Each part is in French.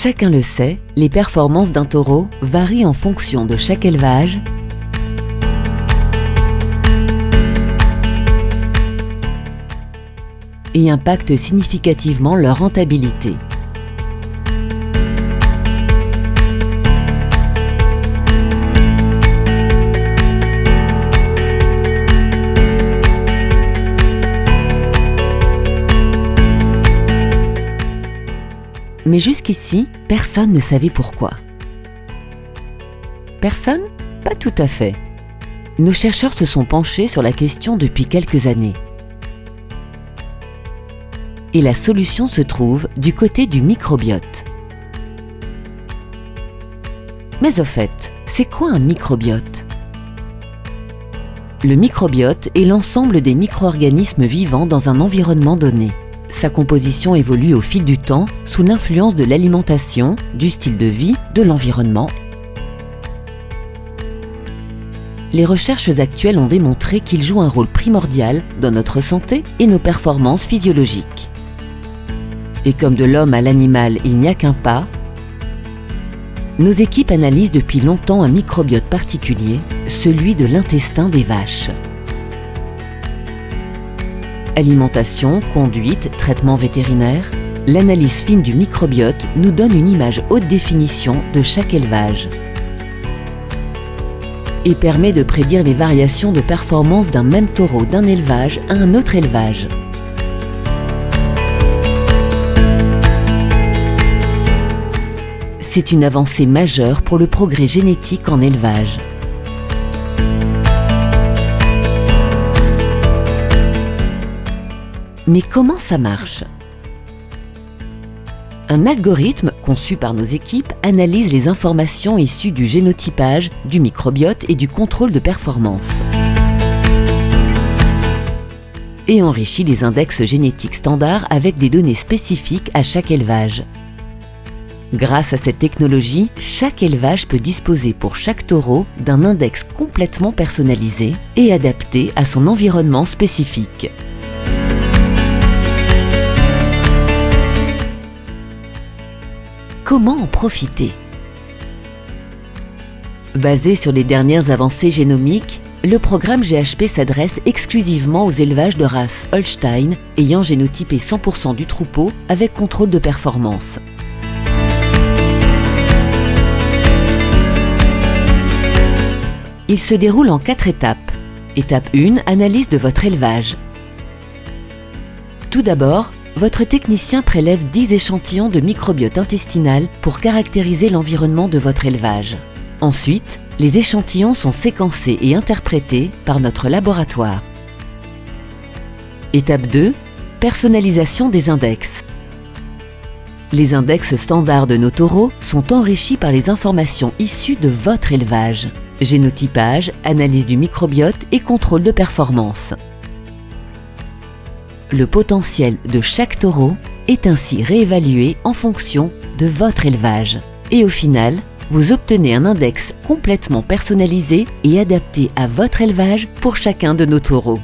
Chacun le sait, les performances d'un taureau varient en fonction de chaque élevage et impactent significativement leur rentabilité. Mais jusqu'ici, personne ne savait pourquoi. Personne? Pas tout à fait. Nos chercheurs se sont penchés sur la question depuis quelques années. Et la solution se trouve du côté du microbiote. Mais au fait, c'est quoi un microbiote? Le microbiote est l'ensemble des micro-organismes vivants dans un environnement donné. Sa composition évolue au fil du temps sous l'influence de l'alimentation, du style de vie, de l'environnement. Les recherches actuelles ont démontré qu'il joue un rôle primordial dans notre santé et nos performances physiologiques. Et comme de l'homme à l'animal il n'y a qu'un pas, nos équipes analysent depuis longtemps un microbiote particulier, celui de l'intestin des vaches. Alimentation, conduite, traitement vétérinaire, l'analyse fine du microbiote nous donne une image haute définition de chaque élevage et permet de prédire les variations de performance d'un même taureau d'un élevage à un autre élevage. C'est une avancée majeure pour le progrès génétique en élevage. Mais comment ça marche? Un algorithme conçu par nos équipes analyse les informations issues du génotypage, du microbiote et du contrôle de performance et enrichit les index génétiques standards avec des données spécifiques à chaque élevage. Grâce à cette technologie, chaque élevage peut disposer pour chaque taureau d'un index complètement personnalisé et adapté à son environnement spécifique. Comment en profiter? Basé sur les dernières avancées génomiques, le programme GHP s'adresse exclusivement aux élevages de race Holstein ayant génotypé 100% du troupeau avec contrôle de performance. Il se déroule en 4 étapes. Étape 1, analyse de votre élevage. Tout d'abord, votre technicien prélève 10 échantillons de microbiote intestinal pour caractériser l'environnement de votre élevage. Ensuite, les échantillons sont séquencés et interprétés par notre laboratoire. Étape 2, personnalisation des index. Les index standards de nos taureaux sont enrichis par les informations issues de votre élevage. Génotypage, analyse du microbiote et contrôle de performance. Le potentiel de chaque taureau est ainsi réévalué en fonction de votre élevage. Et au final, vous obtenez un index complètement personnalisé et adapté à votre élevage pour chacun de nos taureaux.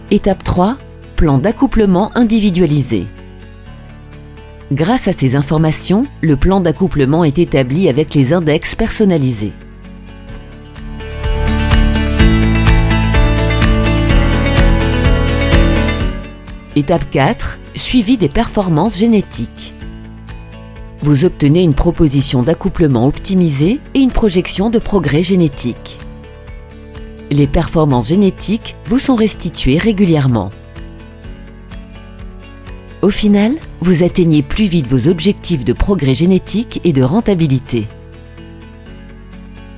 Étape 3, plan d'accouplement individualisé. Grâce à ces informations, le plan d'accouplement est établi avec les index personnalisés. Étape 4, suivi des performances génétiques. Vous obtenez une proposition d'accouplement optimisée et une projection de progrès génétique. Les performances génétiques vous sont restituées régulièrement. Au final, vous atteignez plus vite vos objectifs de progrès génétique et de rentabilité.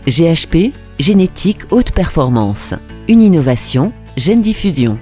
GHP, génétique haute performance. Une innovation, Gène Diffusion.